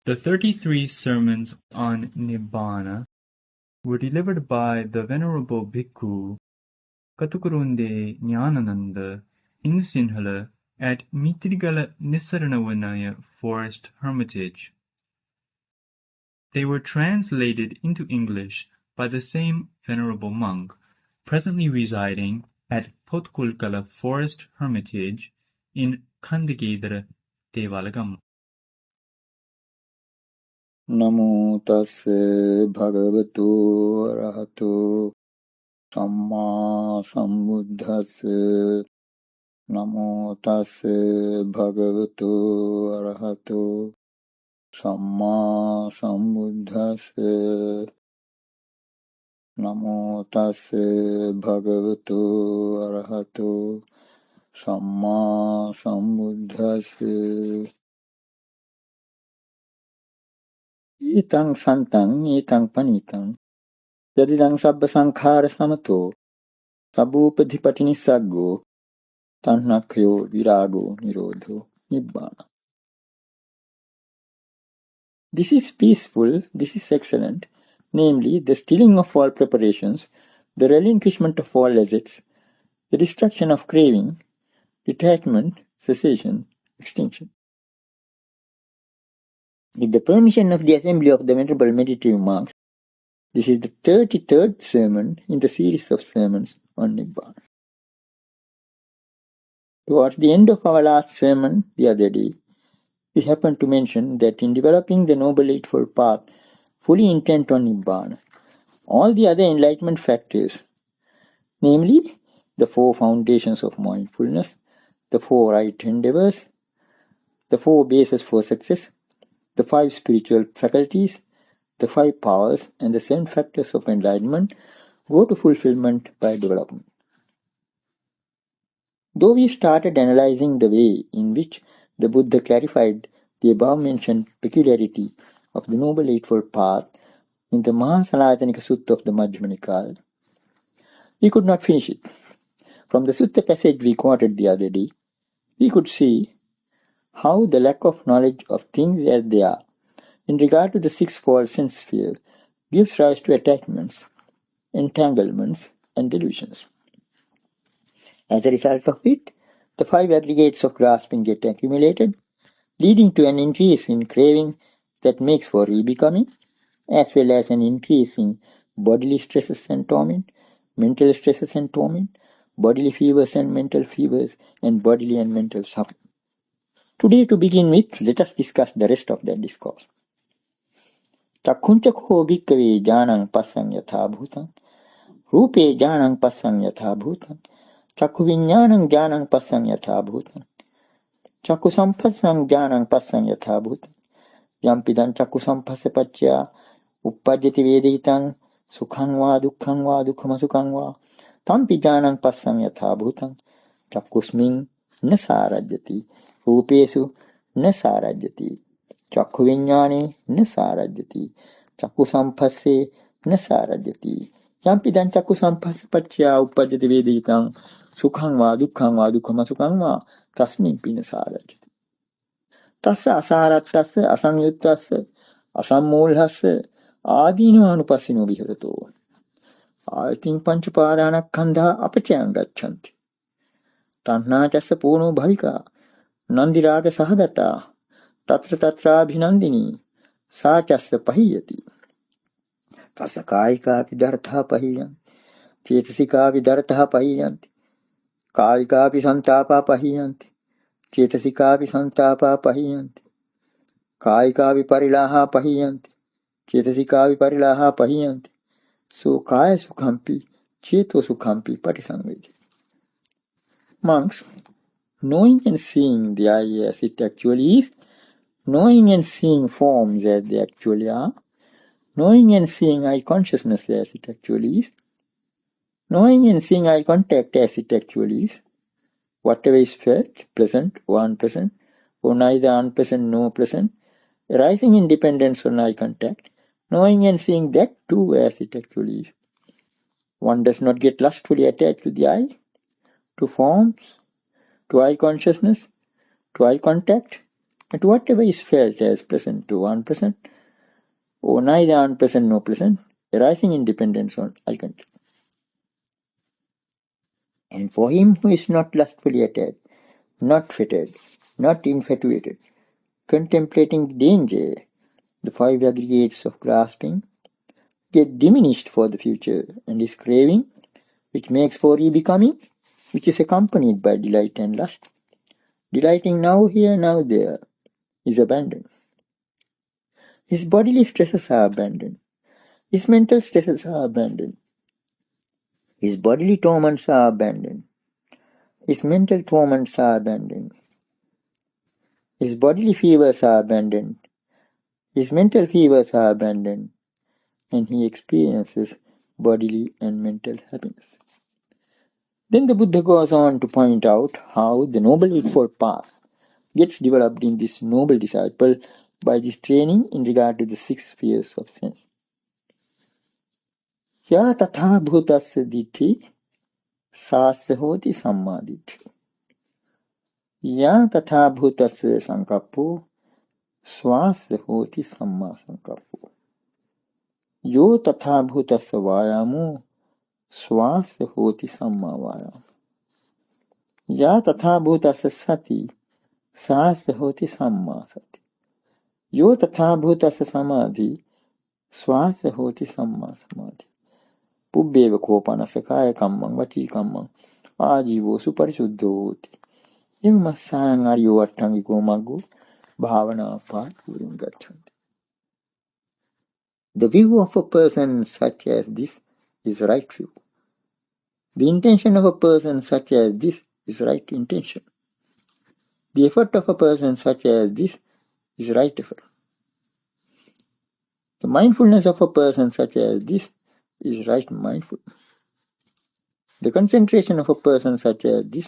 The 33 sermons on Nibbāna were delivered by the Venerable Bhikkhu Kaṭukurunde Ñāṇananda in Sinhala at Mitrigala Nisaranavanaya Forest Hermitage. They were translated into English by the same Venerable monk, presently residing at Potkulkala Forest Hermitage in Kandagedara Devalagam. Namo tassa bhagavato arahato samma sambuddhassa. Namo tassa bhagavato arahato samma sambuddhassa. Namo tassa bhagavato arahato samma sambuddhassa. Etang santang etang panitang yadidang sabba sankhara samato sabbupadhipati nissaggo tanhakyo virago nirodho Nibbāna. This is peaceful, this is excellent, namely the stilling of all preparations, the relinquishment of all assets, the destruction of craving, detachment, cessation, extinction. With the permission of the assembly of the Venerable Meditative Monks, this is the 33rd sermon in the series of sermons on Nibbāna. Towards the end of our last sermon the other day, we happened to mention that in developing the Noble Eightfold Path fully intent on Nibbāna, all the other enlightenment factors, namely the 4 foundations of mindfulness, the 4 right endeavors, the 4 bases for success, the 5 spiritual faculties, the 5 powers, and the 7 factors of enlightenment go to fulfillment by development. Though we started analyzing the way in which the Buddha clarified the above-mentioned peculiarity of the Noble Eightfold Path in the Mahāsalāyanika Sutta of the Majjhima Nikāya, we could not finish it. From the Sutta passage we quoted the other day, we could see how the lack of knowledge of things as they are in regard to the 6-fold sense sphere gives rise to attachments, entanglements, and delusions. As a result of it, the 5 aggregates of grasping get accumulated, leading to an increase in craving that makes for re-becoming, as well as an increase in bodily stresses and torment, mental stresses and torment, bodily fevers and mental fevers, and bodily and mental suffering. Today, to begin with, let us discuss the rest of that discourse. Cakkhuncakho bhikkave jnanam passang yatha bhutang, rupe jnanam passang yatha bhutang, Cakkhu viññānaṁ jnānaṁ passang yatha bhutang, Cakkhu sampassang jnānaṁ passang yatha bhutang, Yampidam cakkhu sampassa paccaya uppajjati veditang sukhang va dukkham va tampi jnānaṁ passang yatha bhutang, Cakkusmiñ na sārajjati, Rūpesu na sārajjati, Cakkhu viññāne na sārajjati, Cakkhu sampasse na sārajjati, Yampidam cakkhu sampassa paccaya uppajjati veditang sukhang va dukkham va tasmiñ pina sārajjati. Tassa asārattassa asamyuttassa asammūlhassa ādīnavanupassino viharato. Āyatiñ pañcupādānakkhandhā apacayam gacchanti. Tanhācassa pūno bhavika nandiraga sahagata tatra tatrābhinandini sācassa pahiyati. Tassa kāyikāpi dhartha pahiyanti, cetasika dhartha pahiyanti, kāyikāpi santāpā pahiyanti, cetasika santāpā pahiyanti, kāyikāpi parilāhā pahiyanti, cetasika parilāhā pahiyanti, so kāya sukhampi, ceto sukhampi patisangveti. Monks, knowing and seeing the I as it actually is, knowing and seeing forms as they actually are, knowing and seeing eye consciousness as it actually is, knowing and seeing eye contact as it actually is, whatever is felt, pleasant or unpleasant, or neither unpleasant nor pleasant, arising in dependence on eye contact, knowing and seeing that too as it actually is. One does not get lustfully attached to the eye, to forms, to eye consciousness, to eye contact, And whatever is felt as present or unpresent, or neither unpresent nor present, arising in dependence on eye contact. And for him who is not lustfully attached, not fettered, not infatuated, contemplating danger, the five aggregates of grasping get diminished for the future, and his craving, which makes for re-becoming, which is accompanied by delight and lust, delighting now here, now there, is abandoned. His bodily stresses are abandoned. His mental stresses are abandoned. His bodily torments are abandoned. His mental torments are abandoned. His bodily fevers are abandoned. His mental fevers are abandoned. And he experiences bodily and mental happiness. Then the Buddha goes on to point out how the Noble Eightfold Path gets developed in this noble disciple by this training in regard to the 6 spheres of sense. Ya tatha bhutasya ditti sasya hoti sammaditi. Ya tatha bhutasya sankappo swasya hoti samma sankappo. Yo tatha bhutasya vayamo swasya hoti samma vayamo. Ya tatha bhutasya sati sasya hoti samma sati. Yo tatha bhutasya samadhi swasya hoti samma samadhi. Pubbeva kopanasya kaya kammang vachi kammang ආජීවෝ සුපරිසුද්ධෝ hoti. Immassayan aryo attangiko maggo bhavana පාරිපූර්ණං gacchanti. The view of a person such as this is right view. The intention of a person such as this is right intention. The effort of a person such as this is right effort. The mindfulness of a person such as this is right mindfulness. The concentration of a person such as this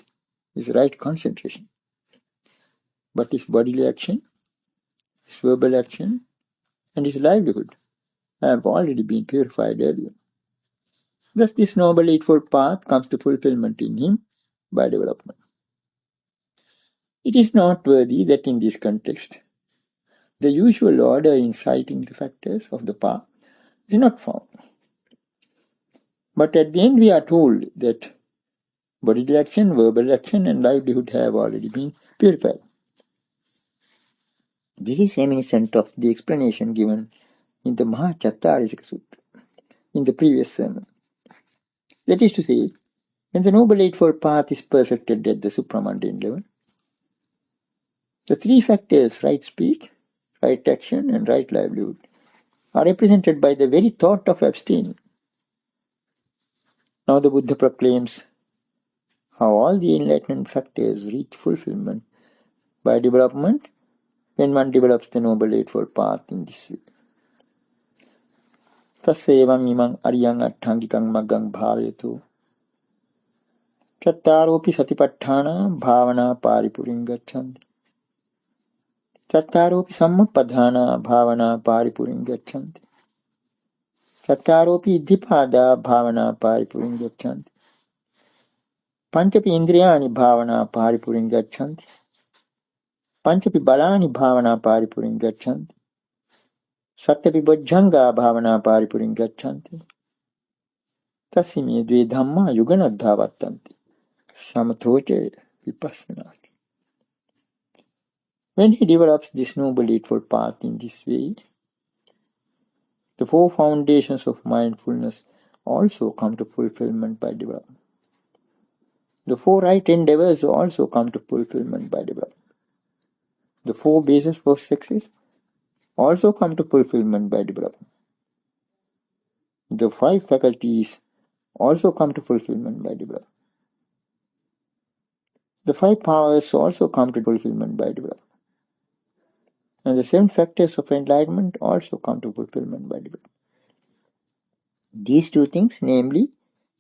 is right concentration. But his bodily action, his verbal action, and his livelihood have already been purified earlier. Thus this Noble Eightfold Path comes to fulfillment in him by development. It is noteworthy that in this context, the usual order in citing the factors of the path is not found. But at the end we are told that bodily action, verbal action, and livelihood have already been purified. This is reminiscent of the explanation given in the Mahachattarika Sutra in the previous sermon. That is to say, when the Noble Eightfold Path is perfected at the supramundane level, the 3 factors, right speech, right action, and right livelihood, are represented by the very thought of abstaining. Now the Buddha proclaims how all the enlightenment factors reach fulfillment by development when one develops the Noble Eightfold Path in this way. Tassevam imang ariyang atthangikang maggang bhavetu chattaropi satipatthana bhavana paripuring gacchanti. Chattaropi sammapadhana bhavana paripuring gacchanti. Chattaropi iddhipada bhavana paripuring gacchanti. Panchapi indriyani bhavana paripuring gacchanti. Panchapi balani bhavana paripuring gacchanti. Satyapi bojjhanga bhavana paripuring gacchanti. Tasime dve dhamma yuganadha vattanti. Samathoche vipassanati. When he develops this Noble Eightfold Path in this way, the 4 foundations of mindfulness also come to fulfillment by development. The 4 right endeavors also come to fulfillment by development. The 4 bases for success also come to fulfillment by development. The 5 faculties also come to fulfillment by development. The 5 powers also come to fulfillment by development. And the 7 factors of enlightenment also come to fulfillment by development. These 2 things, namely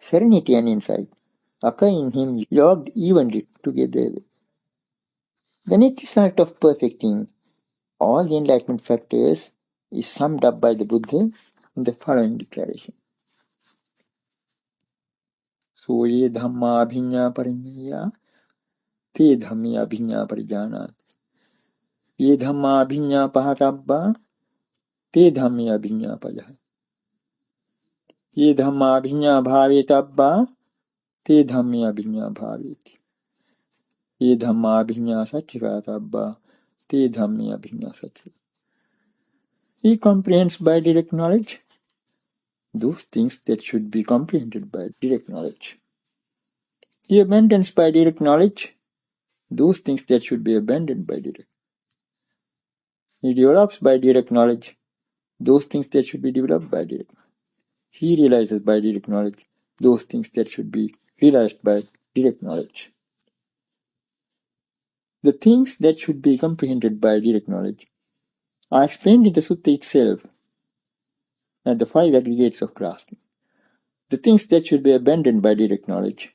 serenity and insight, occur in him logged evenly together. The net result of perfecting all the enlightenment factors is summed up by the Buddha in the following declaration. Soye dhamma abhinya parinyaya te dhammi abhinya parijanat. Ye dhamma abhinya pahatabba, te dhammi abhinya palaha. Ye dhamma abhinya bhavetabba, te dhammi abhinya bhaveti. Ye dhamma abhinya satchikatabba, te dhammi abhinya satchika. He comprehends by direct knowledge those things that should be comprehended by direct knowledge. He abandons by direct knowledge those things that should be abandoned by direct. He develops by direct knowledge those things that should be developed by direct. He realizes by direct knowledge those things that should be realized by direct knowledge. The things that should be comprehended by direct knowledge are explained in the sutta itself as the 5 aggregates of grasping. The things that should be abandoned by direct knowledge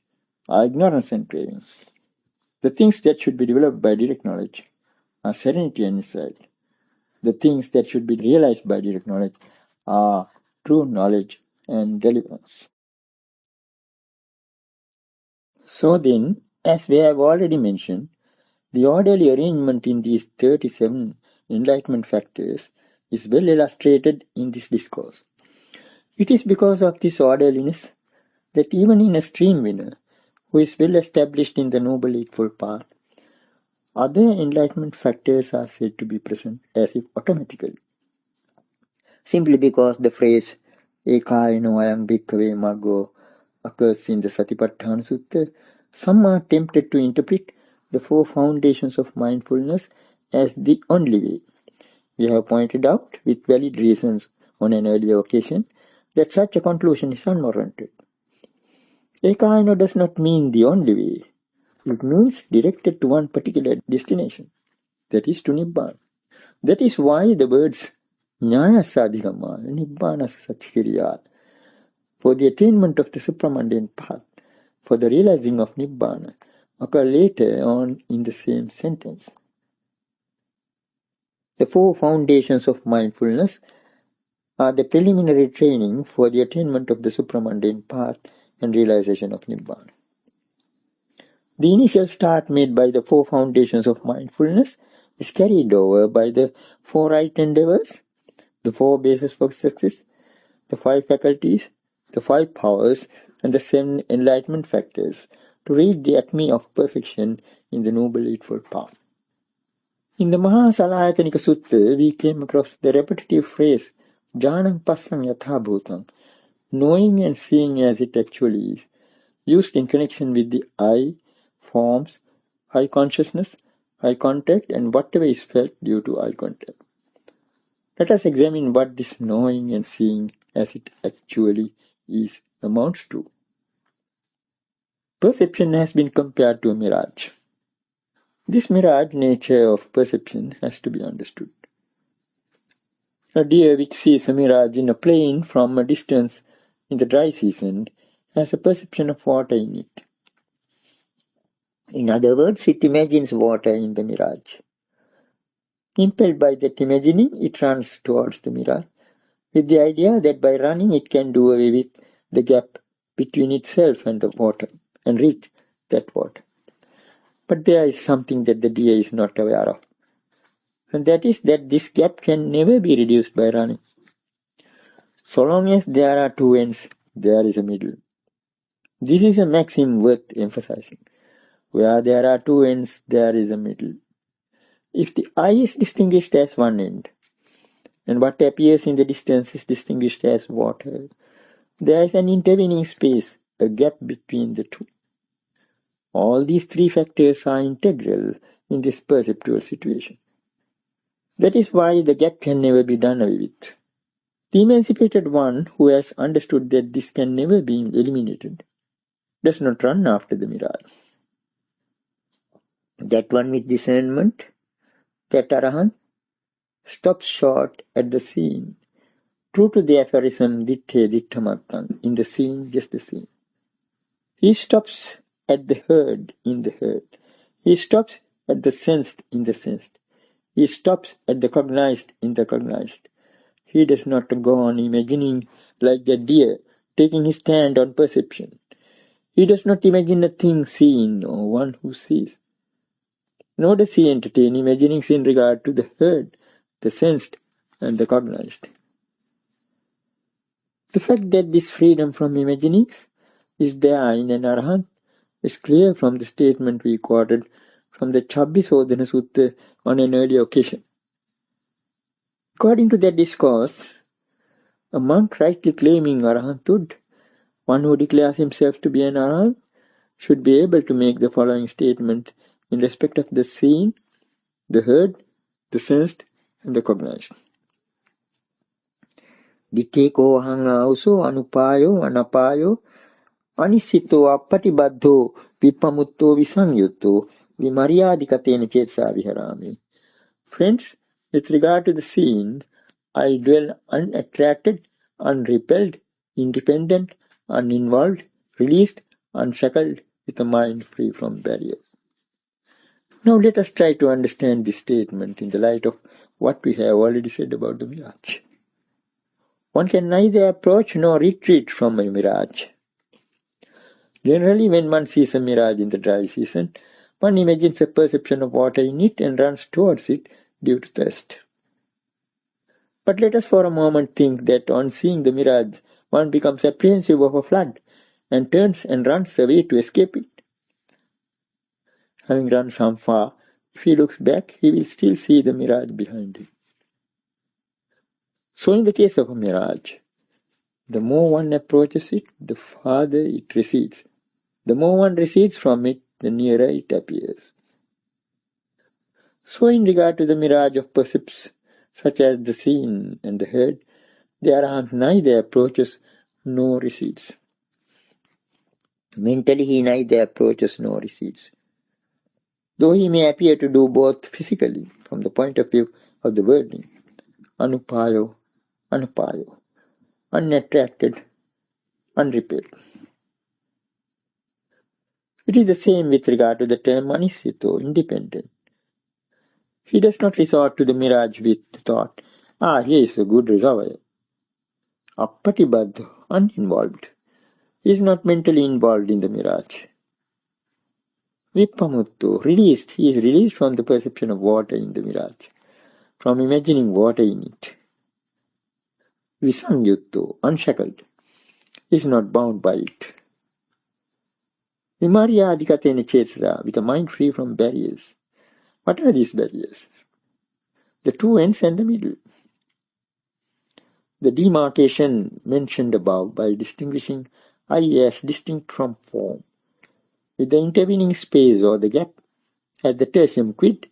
are ignorance and cravings. The things that should be developed by direct knowledge are serenity and insight. The things that should be realized by direct knowledge are true knowledge and deliverance. So then, as we have already mentioned, the orderly arrangement in these 37 enlightenment factors is well illustrated in this discourse. It is because of this orderliness that even in a stream winner who is well established in the Noble Eightfold Path, other enlightenment factors are said to be present as if automatically. Simply because the phrase Ekāyino ayam bhikkhave maggo occurs in the Satipatthana Sutta, some are tempted to interpret the 4 foundations of mindfulness as the only way. We have pointed out, with valid reasons on an earlier occasion, that such a conclusion is unwarranted. Ekāyino does not mean the only way. It means directed to one particular destination, that is to Nibbāna. That is why the words Ñāṇasadhigamā, Nibbāna Satchikiriyāt, for the attainment of the supramundane path, for the realizing of Nibbāna, occur later on in the same sentence. The 4 foundations of mindfulness are the preliminary training for the attainment of the supramundane path and realization of Nibbāna. The initial start made by the 4 foundations of mindfulness is carried over by the 4 right endeavors, the 4 bases for success, the 5 faculties, the 5 powers, and the 7 enlightenment factors to reach the acme of perfection in the Noble Eightfold Path. In the Mahāsalāyatanika Sutta, we came across the repetitive phrase Jnanam Passam Yatha Bhutang, knowing and seeing as it actually is, used in connection with the I, forms, eye consciousness, eye contact, and whatever is felt due to eye contact. Let us examine what this knowing and seeing as it actually is amounts to. Perception has been compared to a mirage. This mirage nature of perception has to be understood. A deer which sees a mirage in a plain from a distance in the dry season has a perception of water in it. In other words, it imagines water in the mirage. Impelled by that imagining, it runs towards the mirage, with the idea that by running it can do away with the gap between itself and the water, and reach that water. But there is something that the deer is not aware of, and that is that this gap can never be reduced by running. So long as there are 2 ends, there is a middle. This is a maxim worth emphasizing. Where there are 2 ends, there is a middle. If the eye is distinguished as one end, and what appears in the distance is distinguished as water, there is an intervening space, a gap between the 2. All these 3 factors are integral in this perceptual situation. That is why the gap can never be done away with. The emancipated one who has understood that this can never be eliminated does not run after the mirage. That one with discernment, that arahant, stops short at the seeing, true to the aphorism ditthe ditthamattam, in the seeing, just the seeing. He stops at the heard in the heard. He stops at the sensed in the sensed. He stops at the cognized in the cognized. He does not go on imagining like the deer, taking his stand on perception. He does not imagine a thing seen or one who sees. Nor does he entertain imaginings in regard to the heard, the sensed, and the cognized. The fact that this freedom from imaginings is there in an arahant is clear from the statement we quoted from the Chabbisodhana Sutta on an earlier occasion. According to that discourse, a monk rightly claiming arahanthood, one who declares himself to be an arahant, should be able to make the following statement in respect of the seen, the heard, the sensed, and the cognized. Ditteko ahang auso anupayo anapayo anisito appatibaddho vipamutto visamyutto vimaryadikatena chetsa viharami. Friends, with regard to the seen, I dwell unattracted, unrepelled, independent, uninvolved, released, unshackled, with a mind free from barriers. Now let us try to understand this statement in the light of what we have already said about the mirage. One can neither approach nor retreat from a mirage. Generally, when one sees a mirage in the dry season, one imagines a perception of water in it and runs towards it due to thirst. But let us for a moment think that on seeing the mirage, one becomes apprehensive of a flood and turns and runs away to escape it. Having run some far, if he looks back, he will still see the mirage behind him. So in the case of a mirage, the more one approaches it, the farther it recedes. The more one recedes from it, the nearer it appears. So in regard to the mirage of percepts, such as the seen and the heard, the arahant neither approaches nor recedes. Mentally he neither approaches nor recedes, though he may appear to do both physically from the point of view of the wording, anupayo, anupayo, unattracted, unrepelled. It is the same with regard to the term anisito, independent. He does not resort to the mirage with the thought, here is a good reservoir. Appatibaddha, uninvolved. He is not mentally involved in the mirage. Vipamutto, released. He is released from the perception of water in the mirage, from imagining water in it. Visamyutto, unshackled. He is not bound by it. Vimaryadikatena chetsa, with a mind free from barriers. What are these barriers? The two ends and the middle. The demarcation mentioned above by distinguishing I as distinct from form, with the intervening space or the gap at the tertium quid.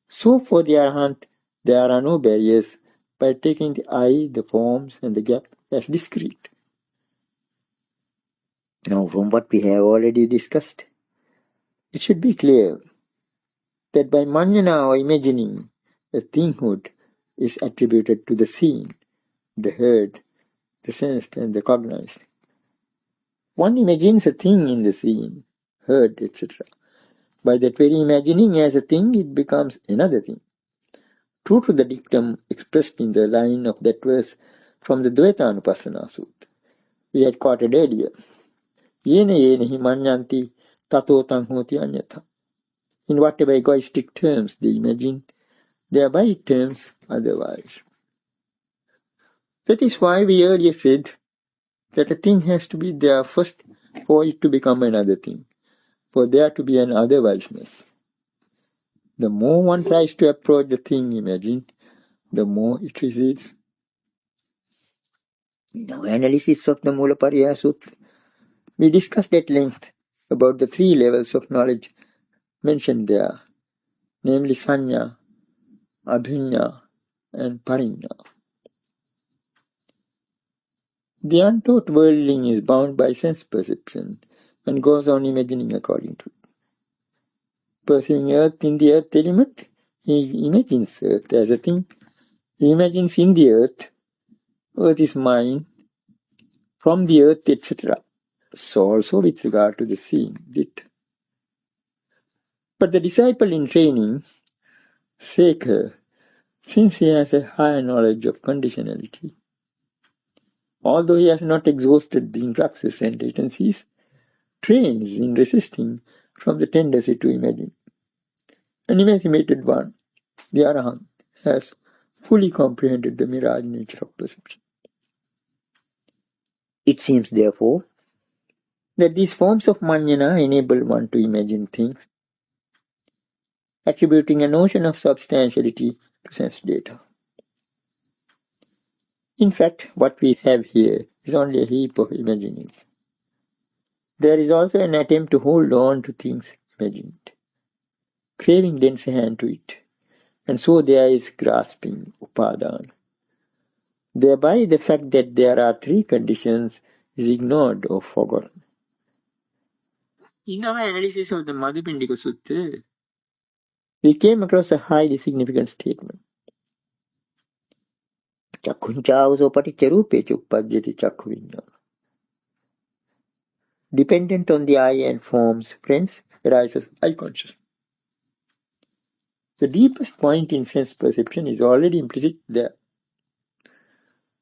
So for the arahant, there are no barriers by taking the I, the forms, and the gap as discrete. Now, from what we have already discussed, it should be clear that by manjana or imagining, a thinghood is attributed to the seen, the heard, the sensed, and the cognized. One imagines a thing in the seen, heard, etc. By that very imagining as a thing, it becomes another thing. True to the dictum expressed in the line of that verse from the Dvaitanupassana Sutta we had quoted earlier. Yena yena hi manyanti tato tang hoti anyatha. In whatever egoistic terms they imagine, thereby it turns otherwise. That is why we earlier said that a thing has to be there first for it to become another thing, for there to be an otherwiseness. The more one tries to approach the thing imagined, the more it recedes. In our analysis of the Mūlapariyaya Sutta, we discussed at length about the three levels of knowledge mentioned there, namely Sanya, Abhinya, and Parinya. The untaught worldling is bound by sense perception and goes on imagining according to it. Perceiving earth in the earth element, he imagines earth as a thing. He imagines in the earth is mine, from the earth, etc. So also with regard to the seeing it. But the disciple in training, seeker, since he has a higher knowledge of conditionality, although he has not exhausted the influxes and latencies, trains in resisting from the tendency to imagine. unimaginated one, the Arahant, has fully comprehended the mirage nature of perception. It seems, therefore, that these forms of Manjana enable one to imagine things, attributing a notion of substantiality to sense data. In fact, what we have here is only a heap of imaginings. There is also an attempt to hold on to things imagined. Craving lends a hand to it, and so there is grasping, upadana. Thereby the fact that there are three conditions is ignored or forgotten. In our analysis of the Madhupindika Sutta, we came across a highly significant statement. Chakkunchāvaso paticca rūpeca uppajjati chakku viññāna. Dependent on the eye and forms, friends, arises eye consciousness. The deepest point in sense perception is already implicit there.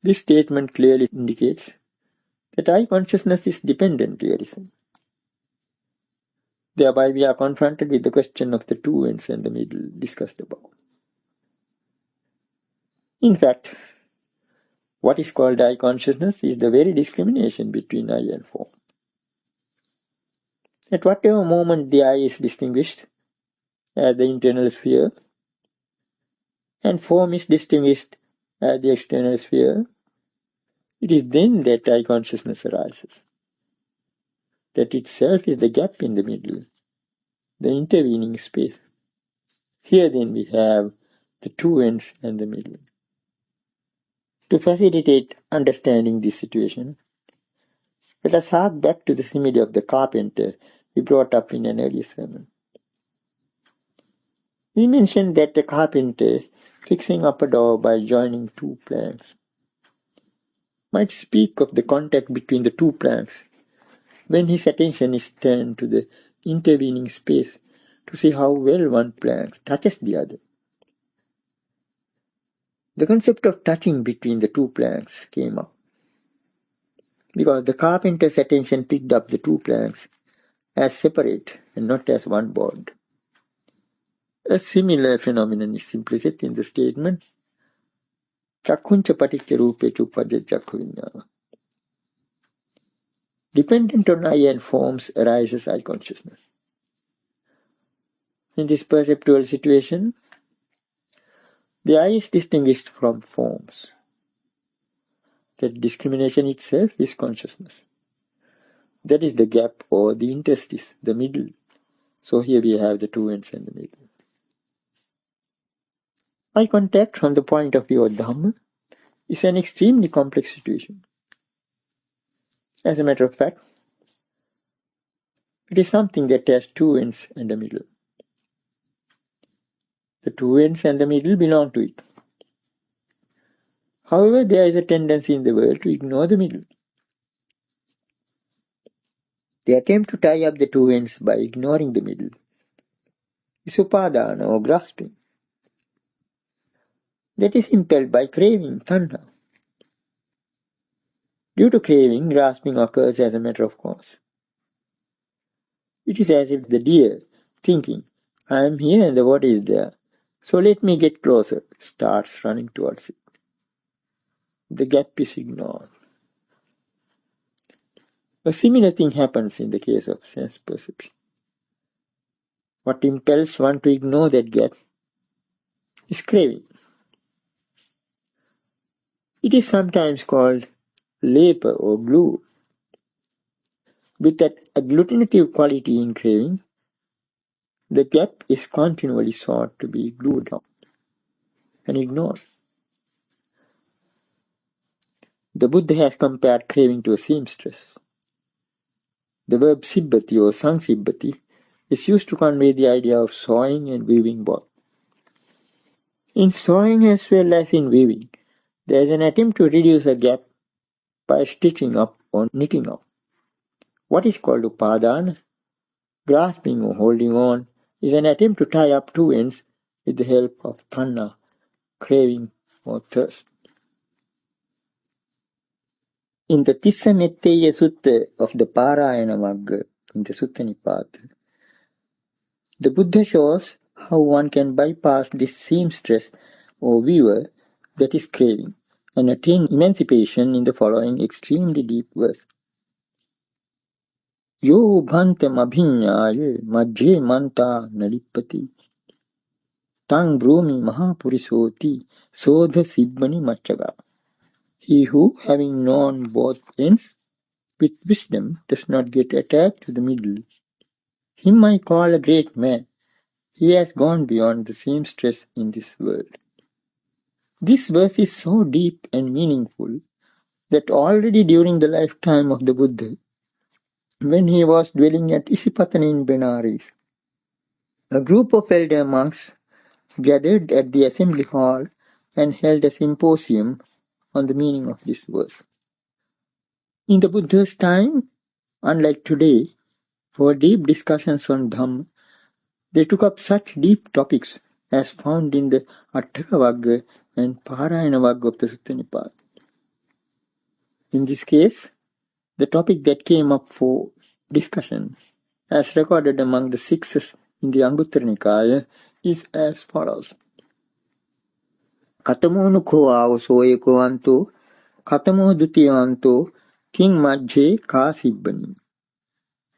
This statement clearly indicates that eye consciousness is dependent realism. Thereby we are confronted with the question of the two ends and the middle discussed above. In fact, what is called eye consciousness is the very discrimination between eye and form. At whatever moment the eye is distinguished as the internal sphere and form is distinguished as the external sphere, it is then that eye consciousness arises. That itself is the gap in the middle, the intervening space. Here then we have the two ends and the middle. To facilitate understanding this situation, let us hark back to the simile of the carpenter we brought up in an earlier sermon. We mentioned that the carpenter, fixing up a door by joining two planks, might speak of the contact between the two planks when his attention is turned to the intervening space to see how well one plank touches the other. The concept of touching between the two planks came up because the carpenter's attention picked up the two planks as separate and not as one bond. A similar phenomenon is implicit in the statement Chakkuncha paticca rūpeca uppajjati chakku viññāna. Dependent on eye and forms arises eye consciousness. In this perceptual situation, the eye is distinguished from forms. That discrimination itself is consciousness. That is the gap or the interstice, the middle. So here we have the two ends and the middle. Eye contact from the point of view of Dhamma is an extremely complex situation. As a matter of fact, it is something that has two ends and a middle. The two ends and the middle belong to it. However, there is a tendency in the world to ignore the middle. The attempt to tie up the two ends by ignoring the middle is upadana or grasping. That is impelled by craving, tanha. Due to craving, grasping occurs as a matter of course. It is as if the deer, thinking, I am here and the water is there, so let me get closer, starts running towards it. The gap is ignored. A similar thing happens in the case of sense perception. What impels one to ignore that gap is craving. It is sometimes called lepa or glue. With that agglutinative quality in craving, the gap is continually sought to be glued down and ignored. The Buddha has compared craving to a seamstress. The verb sibbati or sansibbati is used to convey the idea of sewing and weaving both. In sewing as well as in weaving, there is an attempt to reduce a gap by stitching up or knitting up. What is called upadana, grasping or holding on, is an attempt to tie up two ends with the help of tanha, craving or thirst. In the Tissa Metteya Sutta of the Parayana Magga, in the Sutta Nipāta, the Buddha shows how one can bypass this seamstress or weaver that is craving and attain emancipation in the following extremely deep verse. Yo bhantem abhinyaye madhye manta nalipati tang brumi mahapurisoti sodha sibbani machaga. He who, having known both ends, with wisdom does not get attached to the middle, him I call a great man. He has gone beyond the seamstress in this world. This verse is so deep and meaningful that already during the lifetime of the Buddha, when he was dwelling at Isipatana in Benares, a group of elder monks gathered at the assembly hall and held a symposium on the meaning of this verse. In the Buddha's time, unlike today, for deep discussions on Dhamma, they took up such deep topics as found in the Attaka Vagga and Parayana Vagga of the Sutta Nibbāna. In this case, the topic that came up for discussion, as recorded among the sixes in the Anguttara Nikāya, is as follows. Katamo ko avaso ekovanto, katamo dutiyanto, king majje ka sibbani.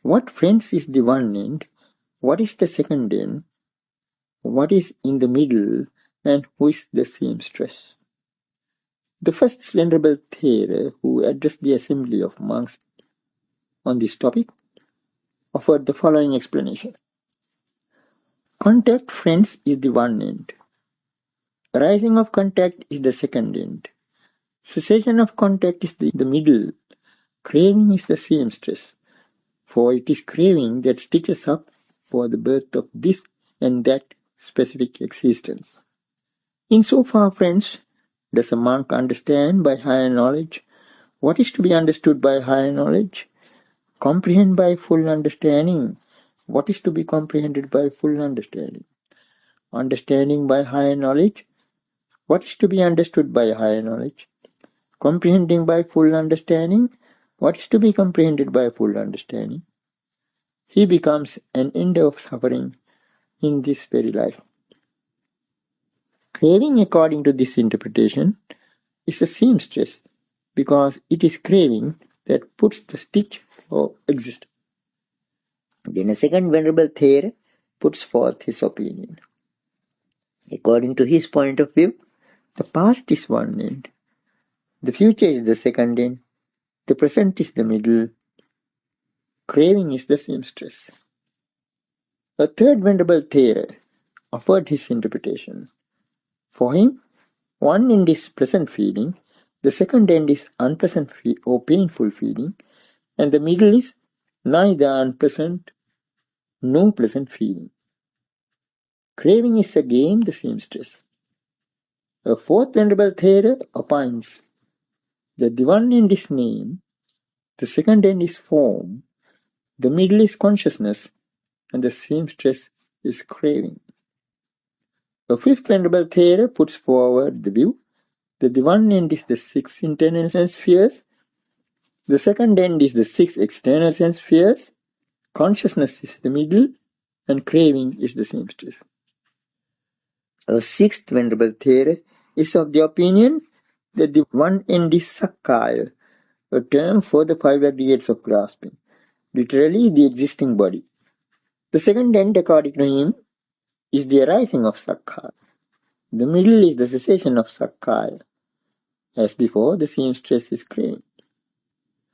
What friends is the one end? What is the second end? What is in the middle? And who is the seamstress? The first Venerable Thera, who addressed the assembly of monks on this topic, offered the following explanation. Contact, friends, is the one end. Rising of contact is the second end. Cessation of contact is the middle. Craving is the seamstress, for it is craving that stitches up for the birth of this and that specific existence. Insofar, friends, does a monk understand by higher knowledge what is to be understood by higher knowledge? Comprehend by full understanding what is to be comprehended by full understanding? Understanding by higher knowledge what is to be understood by higher knowledge? Comprehending by full understanding what is to be comprehended by full understanding? He becomes an ender of suffering in this very life. Craving, according to this interpretation, is a seamstress, because it is craving that puts the stitch for existence. Then a second Venerable Thera puts forth his opinion. According to his point of view, the past is one end, the future is the second end, the present is the middle, craving is the seamstress. A third Venerable Thera offered his interpretation. For him, one end is pleasant feeling, the second end is unpleasant or painful feeling, and the middle is neither unpleasant nor pleasant feeling. Craving is again the seamstress. A fourth Venerable Thera opines that the one end is name, the second end is form, the middle is consciousness, and the seamstress is craving. A fifth Venerable Thera puts forward the view that the one end is the 6 internal sense spheres, the second end is the 6 external sense spheres, consciousness is the middle, and craving is the seamstress. A sixth Venerable Thera is of the opinion that the one end is Sakkaya, a term for the 5 aggregates of grasping, literally the existing body. The second end, according to him, is the arising of Sakkaya. The middle is the cessation of Sakkaya. As before, the seamstress is craving.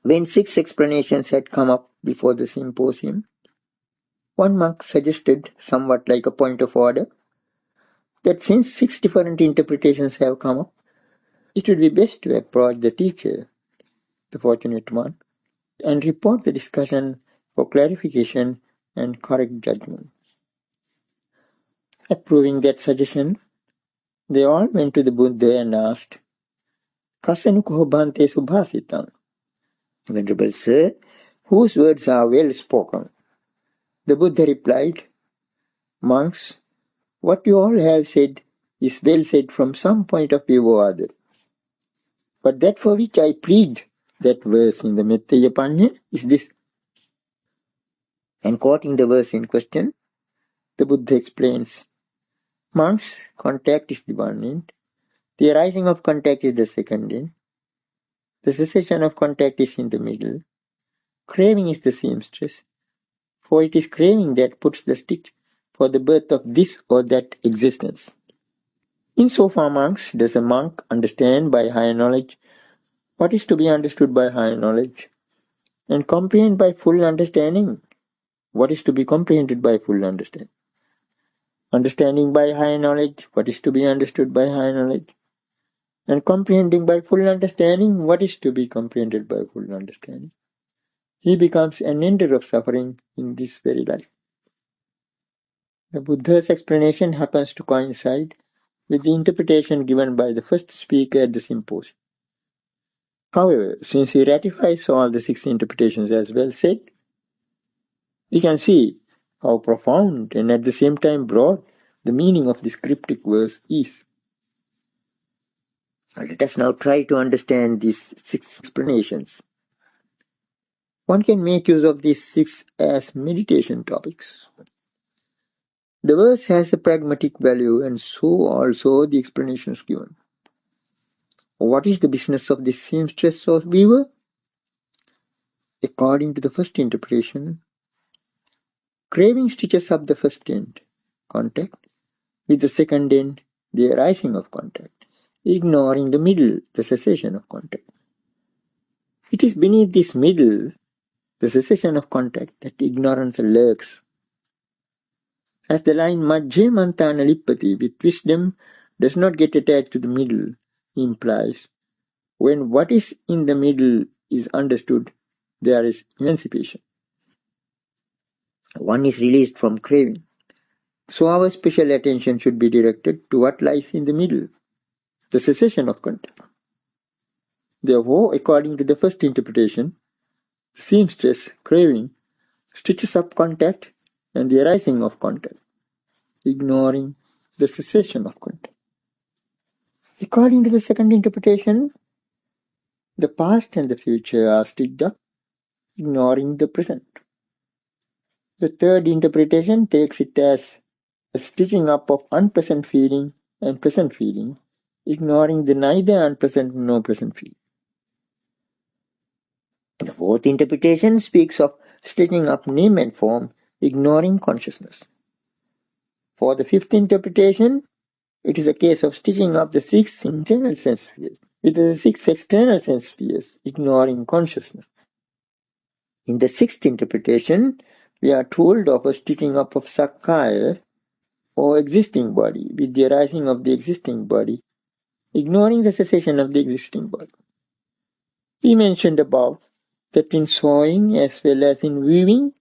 When 6 explanations had come up before the symposium, one monk suggested, somewhat like a point of order, that since 6 different interpretations have come up, it would be best to approach the teacher, the fortunate one, and report the discussion for clarification and correct judgment. Approving that suggestion, they all went to the Buddha and asked, Kasanuko bhante subhasitam? Venerable Sir, whose words are well spoken? The Buddha replied, Monks, what you all have said is well said from some point of view or other. But that for which I plead that verse in the Mettaya Panya is this. And quoting the verse in question, the Buddha explains Monks, contact is the one end. The arising of contact is the second end. The cessation of contact is in the middle. Craving is the seamstress, for it is craving that puts the stitch for the birth of this or that existence. In so far, monks, does a monk understand by higher knowledge what is to be understood by higher knowledge, and comprehend by full understanding what is to be comprehended by full understanding. Understanding by higher knowledge what is to be understood by higher knowledge, and comprehending by full understanding what is to be comprehended by full understanding. He becomes an ender of suffering in this very life. The Buddha's explanation happens to coincide with the interpretation given by the first speaker at the symposium. However, since he ratifies all the 6 interpretations as well said, we can see how profound and at the same time broad the meaning of this cryptic verse is. Let us now try to understand these 6 explanations. One can make use of these 6 as meditation topics. The verse has a pragmatic value, and so also the explanations given. What is the business of this seamstress or weaver? According to the first interpretation, craving stitches up the first end, contact, with the second end, the arising of contact, ignoring the middle, the cessation of contact. It is beneath this middle, the cessation of contact, that ignorance lurks. As the line Majjhe Mantana Lippati, with wisdom, does not get attached to the middle, implies when what is in the middle is understood, there is emancipation. One is released from craving. So our special attention should be directed to what lies in the middle, the cessation of contact. Therefore, according to the first interpretation, the seamstress, craving, stitches up contact and the arising of contact, ignoring the cessation of contact. According to the second interpretation, the past and the future are stitched up, ignoring the present. The third interpretation takes it as a stitching up of unpleasant feeling and pleasant feeling, ignoring the neither unpleasant nor pleasant feeling. The fourth interpretation speaks of stitching up name and form, ignoring consciousness. For the fifth interpretation, it is a case of stitching up the 6 internal sense spheres with the 6 external sense spheres, ignoring consciousness. In the sixth interpretation, we are told of a stitching up of Sakkaya, or existing body, with the arising of the existing body, ignoring the cessation of the existing body. We mentioned above that in sewing as well as in weaving,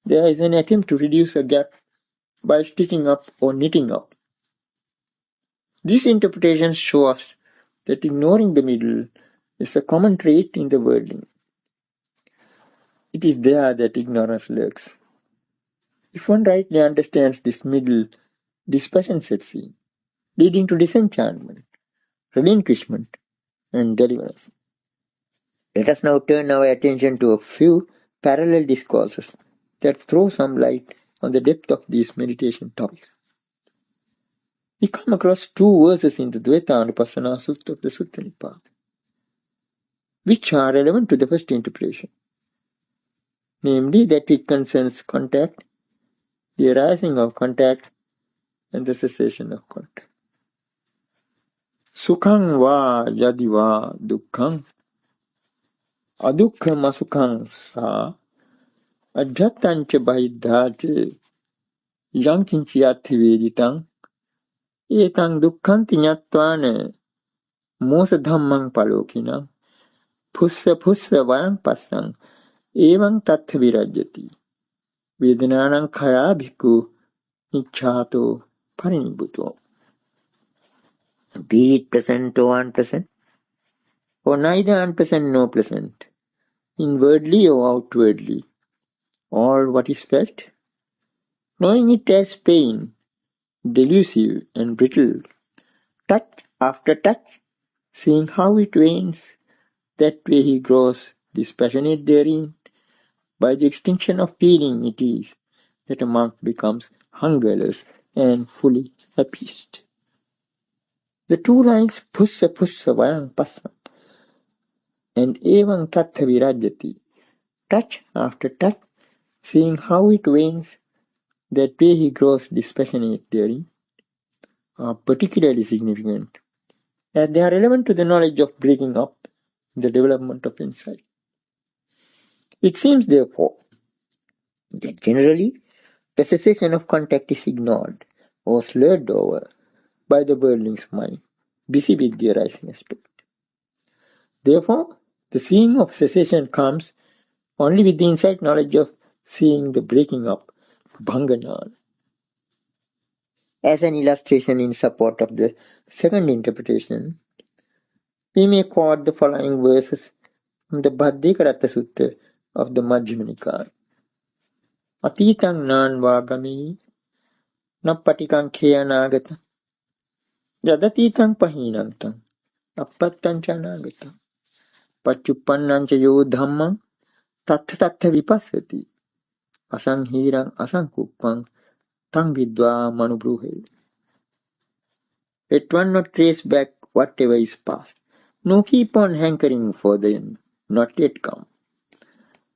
there is an attempt to reduce a gap by stitching up or knitting up. These interpretations show us that ignoring the middle is a common trait in the worldling. It is there that ignorance lurks. If one rightly understands this middle, dispassion sets in, leading to disenchantment, relinquishment, and deliverance. Let us now turn our attention to a few parallel discourses that throw some light on the depth of these meditation topics. We come across 2 verses in the Dvaitanupassana Sutta of the Sutta Nibbāna, which are relevant to the first interpretation, namely that it concerns contact, the arising of contact, and the cessation of contact. Sukhang va yadi va dukkhang adukkha masukhang sa ajjatancha bahiddhache yankinchi atti veditang etang dukkhanti ñattvana mosa dhammang palokinam pussa vayang passang evang tattha virajyati vedananang khaya bhikkhu nichchato parinibbuto. Be it pleasant or unpleasant, or neither unpleasant nor pleasant, inwardly or outwardly, all what is felt, knowing it as pain, delusive and brittle, touch after touch, seeing how it wanes, that way he grows dispassionate therein. By the extinction of feeling it is that a monk becomes hungerless and fully appeased. The two lines pussa pussa vayam passam and evam tattha virajyati, touch after touch, seeing how it wanes, that way he grows dispassionate therein, are particularly significant, as they are relevant to the knowledge of breaking up the development of insight. It seems, therefore, that generally the cessation of contact is ignored or slurred over by the worldling's mind, busy with the arising aspect. Therefore, the seeing of cessation comes only with the insight knowledge of seeing the breaking up, bhanga-ñāṇa. As an illustration in support of the second interpretation, we may quote the following verses from the Bhaddekaratta Sutta of the Majjhima Nikāya. Atītaṃ nāṇvā gamī nappatikāṃ kheyanāgataṃ yadatītaṃ pahīnantaṃ appattaṃ ca nāgataṃ paccuppannaṃ ca yo dhammaṃ tattha tattha vipassati asaṅghīraṃ asaṅkuppam taṃ vidvā manubruhe. Let one not trace back whatever is past, nor keep on hankering for the not yet come.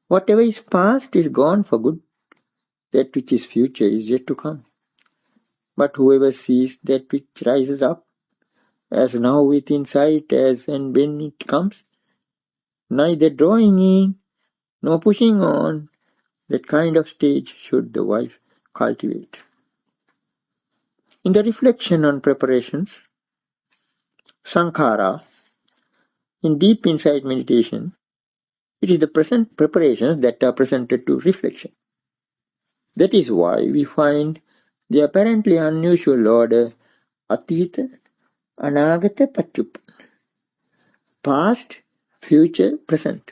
Whatever is past is gone for good, that which is future is yet to come. But whoever sees that which rises up, as now with insight as and when it comes, neither drawing in nor pushing on, that kind of stage should the wise cultivate. In the reflection on preparations, sankhara, in deep insight meditation, it is the present preparations that are presented to reflection. That is why we find the apparently unusual order Atita, Anagata, Paccuppan, past, future, present,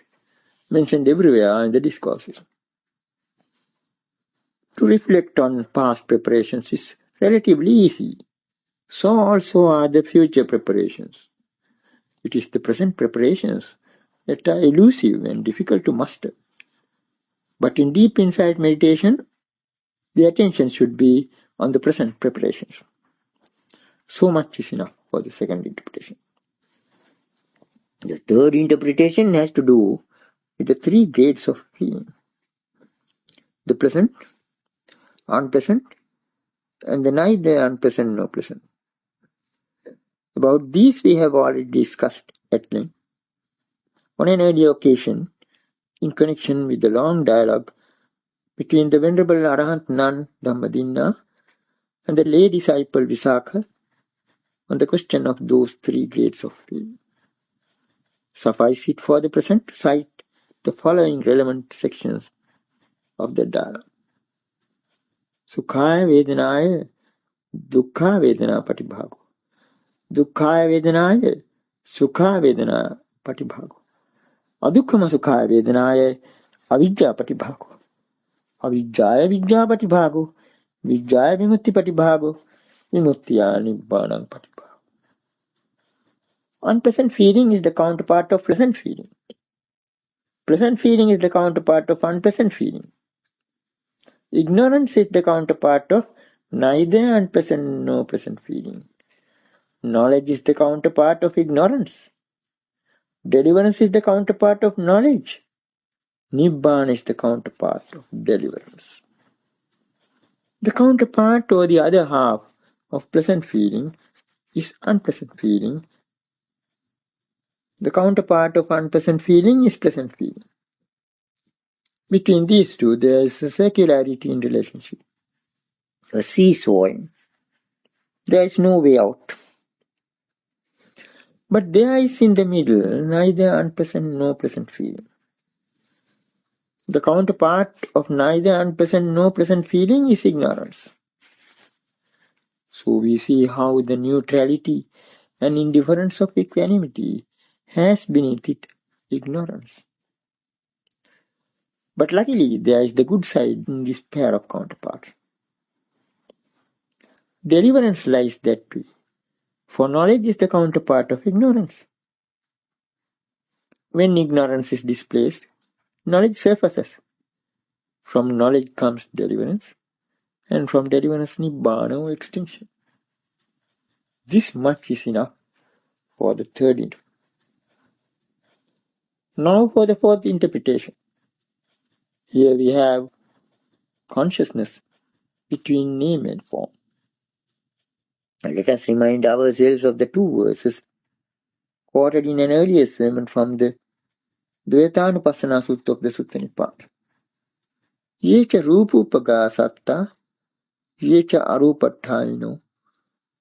mentioned everywhere in the discourses. To reflect on past preparations is relatively easy. So also are the future preparations. It is the present preparations that are elusive and difficult to master. But in deep insight meditation, the attention should be on the present preparations. So much is enough for the second interpretation. The third interpretation has to do with the three grades of feeling: the present, unpresent, and the neither unpresent nor present. About these we have already discussed at length on an earlier occasion in connection with the long dialogue between the Venerable Arahant nun Dhammadinna and the lay disciple Visakha on the question of those three grades of feeling. Suffice it for the present to cite the following relevant sections of the dialogue. Sukhaya Vedanaya Dukkha Vedana Patibhago. Dukkaya Vedanaya Sukha Vedana Patibhago. Adukkama Sukhaya Vedanaya Avijja Patibhago. Avijjaya Vijja Patibhago. Vijjaya Vimutti Patibhago. Vimuttya Nibbāna Patibhago. Unpleasant feeling is the counterpart of pleasant feeling. Pleasant feeling is the counterpart of unpleasant feeling. Ignorance is the counterpart of neither unpleasant nor pleasant feeling. Knowledge is the counterpart of ignorance. Deliverance is the counterpart of knowledge. Nibbāna is the counterpart of deliverance. The counterpart or the other half of pleasant feeling is unpleasant feeling. The counterpart of unpleasant feeling is pleasant feeling. Between these two there is a circularity in relationship, a seesawing. There is no way out. But there is in the middle neither unpleasant nor pleasant feeling. The counterpart of neither unpleasant nor pleasant feeling is ignorance. So we see how the neutrality and indifference of equanimity has beneath it ignorance. But luckily there is the good side in this pair of counterparts. Deliverance lies that way, for knowledge is the counterpart of ignorance. When ignorance is displaced, knowledge surfaces. From knowledge comes deliverance, and from deliverance Nibbāna or extinction. This much is enough for the third interpretation. Now for the fourth interpretation. Here we have consciousness between name and form. And let us remind ourselves of the two verses quoted in an earlier sermon from the Dvaitanupassana Sutta of the Sutta Nibbāna. Yecha rupupaga satta, yecha arupatthaino,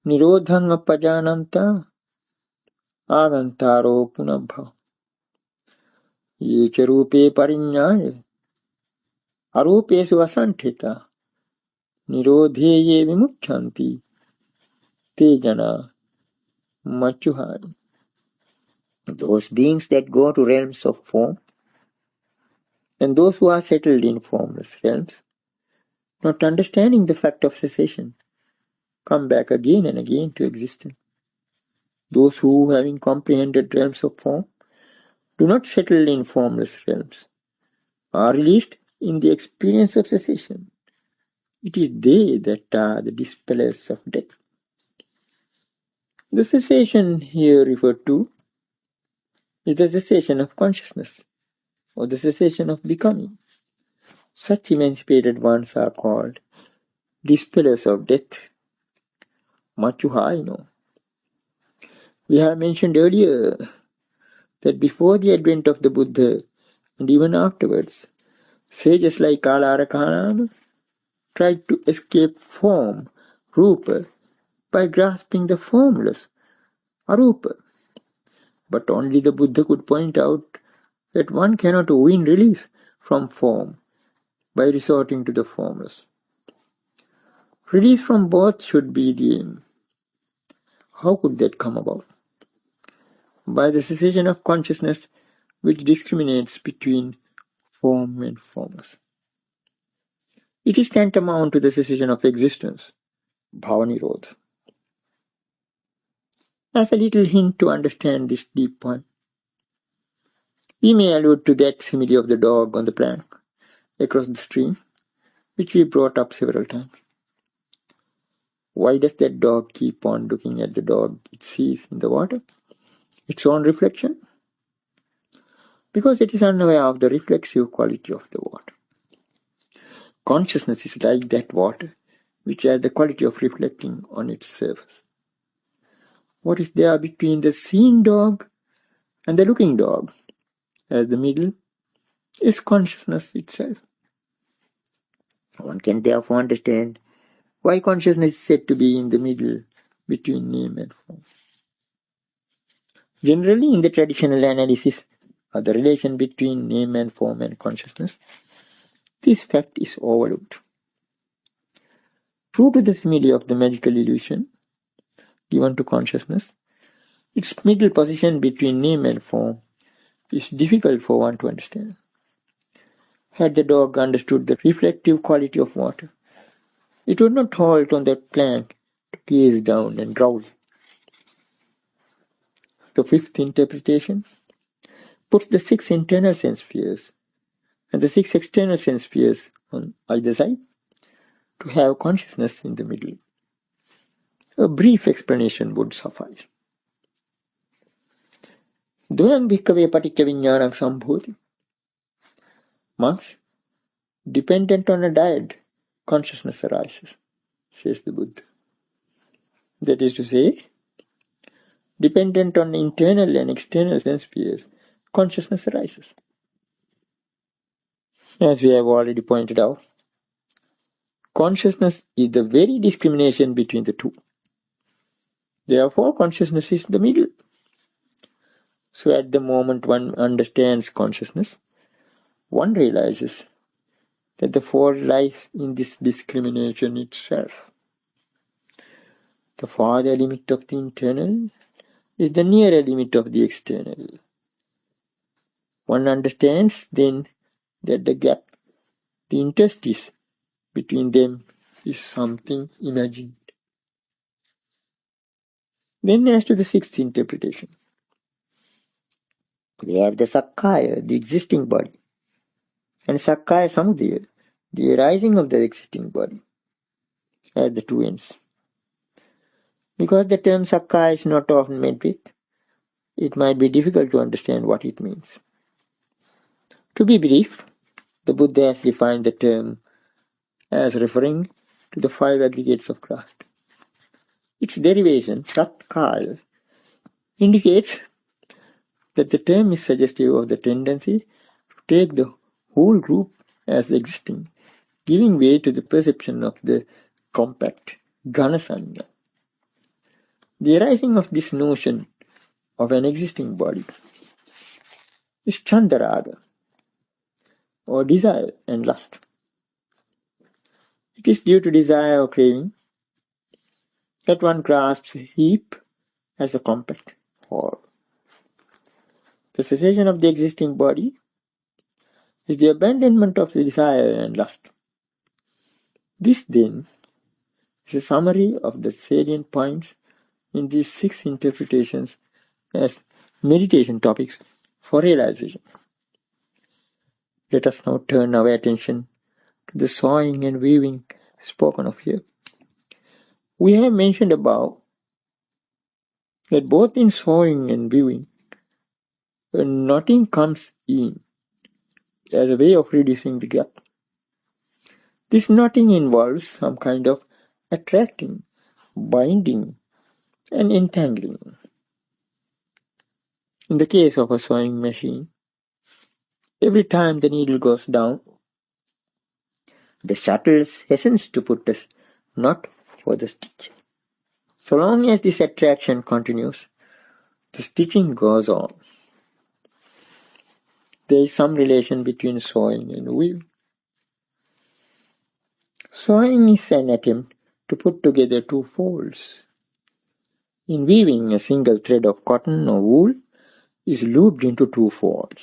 nirodhang appajananta, agantaro punabha. Yecha rupe pariññāya, arupesu asantita, nirodheye vimucchanti, te jana machuhani. Those beings that go to realms of form, and those who are settled in formless realms, not understanding the fact of cessation, come back again and again to existence. Those who, having comprehended realms of form, do not settle in formless realms, are released in the experience of cessation. It is they that are the dispellers of death. The cessation here referred to is the cessation of consciousness, or the cessation of becoming. Such emancipated ones are called dispellers of death. Machuhaino. We have mentioned earlier that before the advent of the Buddha, and even afterwards, sages like Kaṭukurunde tried to escape form, rupa, by grasping the formless, arupa. But only the Buddha could point out that one cannot win relief from form by resorting to the formless. Release from both should be the aim. How could that come about? By the cessation of consciousness which discriminates between form and formless. It is tantamount to the cessation of existence, bhava-nirodha. As a little hint to understand this deep point, we may allude to that simile of the dog on the plank across the stream, which we brought up several times. Why does that dog keep on looking at the dog it sees in the water, its own reflection? Because it is unaware of the reflexive quality of the water. Consciousness is like that water, which has the quality of reflecting on its surface. What is there between the seeing dog and the looking dog, as the middle, is consciousness itself. One can therefore understand why consciousness is said to be in the middle between name and form. Generally, in the traditional analysis of the relation between name and form and consciousness, this fact is overlooked. True to the simile of the magical illusion given to consciousness, its middle position between name and form is difficult for one to understand. Had the dog understood the reflective quality of water, it would not halt on that plank to gaze down and growl. The fifth interpretation puts the 6 internal sense spheres and the 6 external sense spheres on either side to have consciousness in the middle. A brief explanation would suffice. Dvayang bhikkave paticca viññāṇaṃ sambhoti. Monks, dependent on a dyad, consciousness arises, says the Buddha. That is to say, dependent on internal and external sense spheres, consciousness arises. As we have already pointed out, consciousness is the very discrimination between the two. Therefore, consciousness is the middle. So at the moment one understands consciousness, one realizes that the fault lies in this discrimination itself. The farther limit of the internal is the nearer limit of the external. One understands then that the gap, the interstice between them, is something imagined. Then as to the 6th interpretation, we have the Sakkaya, the existing body, and Sakkaya Samudaya, the arising of the existing body, as the two ends. Because the term Sakkaya is not often met with, it might be difficult to understand what it means. To be brief, the Buddha has defined the term as referring to the 5 aggregates of craft. Its derivation, Sakkaya, indicates that the term is suggestive of the tendency to take the whole group as existing, giving way to the perception of the compact Ganasanya. The arising of this notion of an existing body is Chandaraga, or desire and lust. It is due to desire or craving that one grasps a heap as a compact whole. The cessation of the existing body is the abandonment of the desire and lust. This, then, is a summary of the salient points in these 6 interpretations as meditation topics for realization. Let us now turn our attention to the sawing and weaving spoken of here. We have mentioned above that both in sawing and weaving, a knotting comes in as a way of reducing the gap. This knotting involves some kind of attracting, binding, and entangling. In the case of a sewing machine, every time the needle goes down, the shuttle hastens to put the knot for the stitch. So long as this attraction continues, the stitching goes on. There is some relation between sewing and weaving. Sewing is an attempt to put together 2 folds. In weaving, a single thread of cotton or wool is looped into 2 folds.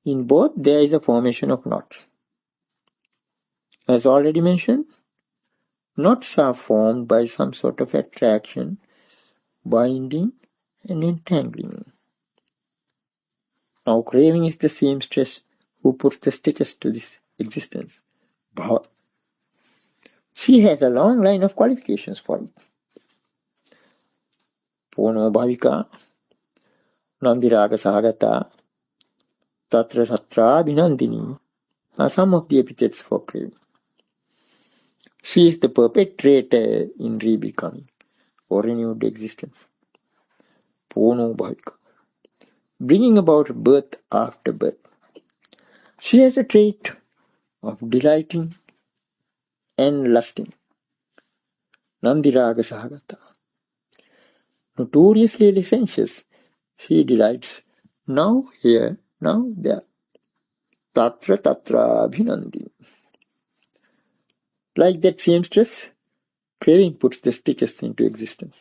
In both, there is a formation of knots. As already mentioned, knots are formed by some sort of attraction, binding, and entangling. Now, craving is the seamstress who puts the stitches to this existence. She has a long line of qualifications for it. Pono bhavika, nandiraga sahagata, tatra satra binandini are some of the epithets for craving. She is the perpetrator in rebecoming or renewed existence. Pono bhavika, bringing about birth after birth. She has a trait of delighting and lusting. Nandiraga sahagata, notoriously licentious, she delights now here, now there. Tatra tatra abhinandini. Like that seamstress, craving puts the stitches into existence,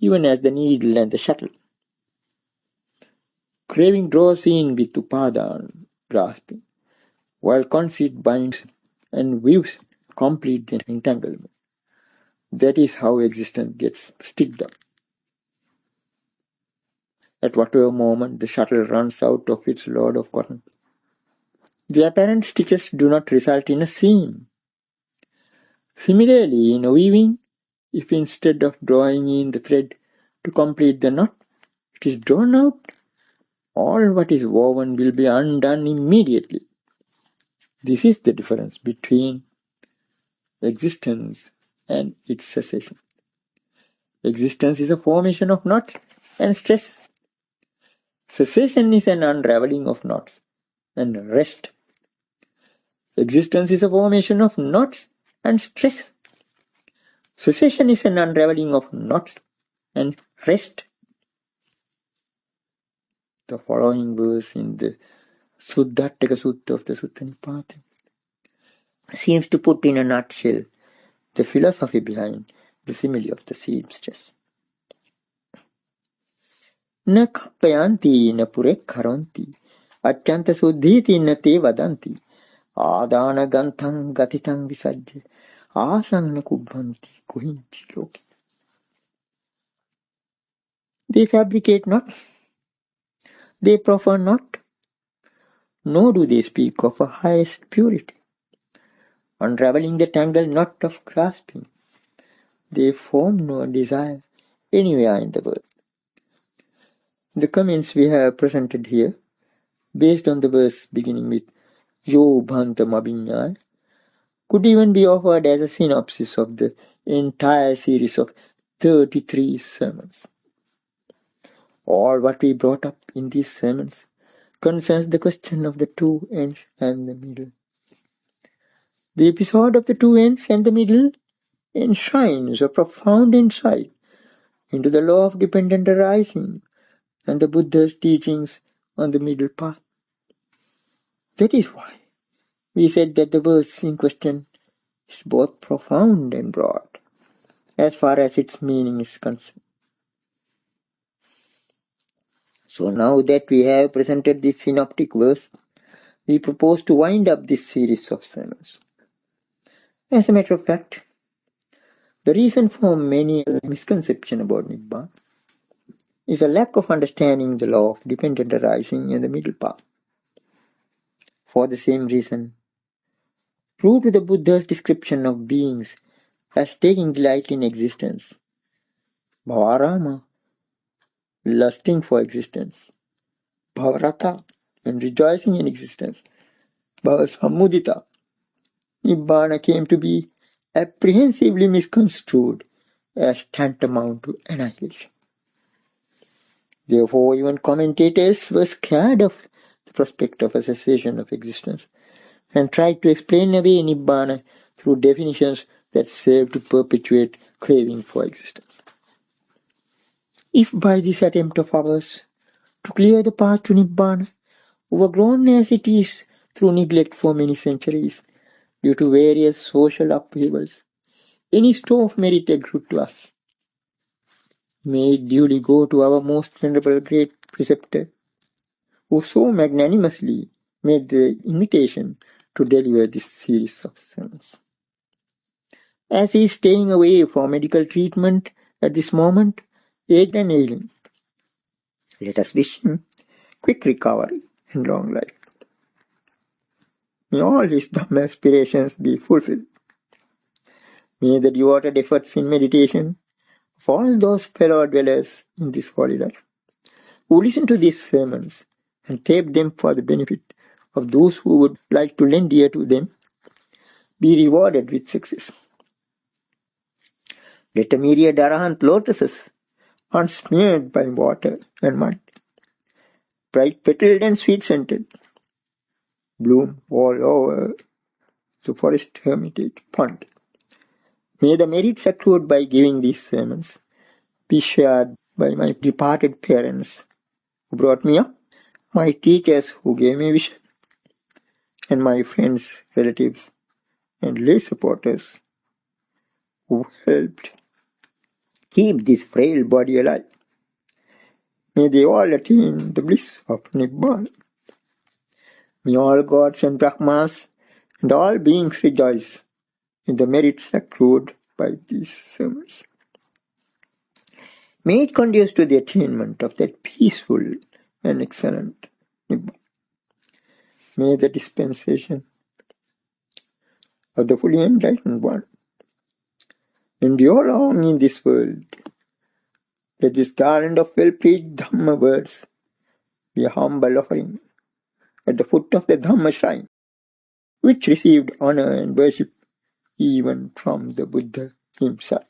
even as the needle and the shuttle. Craving draws in with upadana, grasping, while conceit binds and weaves complete the entanglement. That is how existence gets sticked up. At whatever moment the shuttle runs out of its load of cotton, the apparent stitches do not result in a seam. Similarly, in weaving, if instead of drawing in the thread to complete the knot, it is drawn out, all what is woven will be undone immediately. This is the difference between existence and its cessation. Existence is a formation of knots and stress. Cessation is an unraveling of knots and rest. Existence is a formation of knots and stress. Cessation is an unraveling of knots and rest. The following verse in the Suddhattaka Sutta of the Sutta Nibbāna seems to put in a nutshell the philosophy behind the simile of the seamstress. Na kappayanti na purek karonti acchanta suddhiti na te vadanti adana ganthang gatitang visajya asang na kubbhanti kuhinchi loki. They fabricate not, they proffer not, nor do they speak of a highest purity, unraveling the tangled knot of grasping, they form no desire anywhere in the world. The comments we have presented here, based on the verse beginning with Yo Bhantam Abhiññāya, could even be offered as a synopsis of the entire series of 33 sermons. All what we brought up in these sermons concerns the question of the two ends and the middle. The episode of the two ends and the middle enshrines a profound insight into the law of dependent arising and the Buddha's teachings on the middle path. That is why we said that the verse in question is both profound and broad, as far as its meaning is concerned. So now that we have presented this synoptic verse, we propose to wind up this series of sermons. As a matter of fact, the reason for many misconception about Nibbāna is a lack of understanding the law of dependent arising in the middle path. For the same reason, true to the Buddha's description of beings as taking delight in existence, bhavarama, lusting for existence, bhavarata, and rejoicing in existence, bhavasamudita, Nibbāna came to be apprehensively misconstrued as tantamount to annihilation. Therefore, even commentators were scared of the prospect of a cessation of existence and tried to explain away Nibbāna through definitions that serve to perpetuate craving for existence. If by this attempt of ours to clear the path to Nibbāna, overgrown as it is through neglect for many centuries due to various social upheavals, any store of merit accrued to us, may it duly go to our most venerable great preceptor, who so magnanimously made the invitation to deliver this series of sermons. As he is staying away from medical treatment at this moment, aged and ailing, let us wish him quick recovery and long life. May all his Dhamma aspirations be fulfilled. May the devoted efforts in meditation of all those fellow dwellers in this holy life who listen to these sermons and tape them for the benefit of those who would like to lend ear to them be rewarded with success. Let a myriad arahant lotuses, unsmeared by water and mud, bright petaled and sweet-scented, bloom all over the forest hermitage pond. May the merits accrued by giving these sermons be shared by my departed parents who brought me up, my teachers who gave me vision, and my friends, relatives, and lay supporters who helped keep this frail body alive. May they all attain the bliss of Nibbāna. May all gods and Brahmas and all beings rejoice in the merits accrued by these sermons. May it conduce to the attainment of that peaceful and excellent Nibbāna. May the dispensation of the fully enlightened one endure long in this world. Let this garland of well-preached Dhamma words be a humble offering at the foot of the Dhamma shrine, which received honor and worship even from the Buddha himself.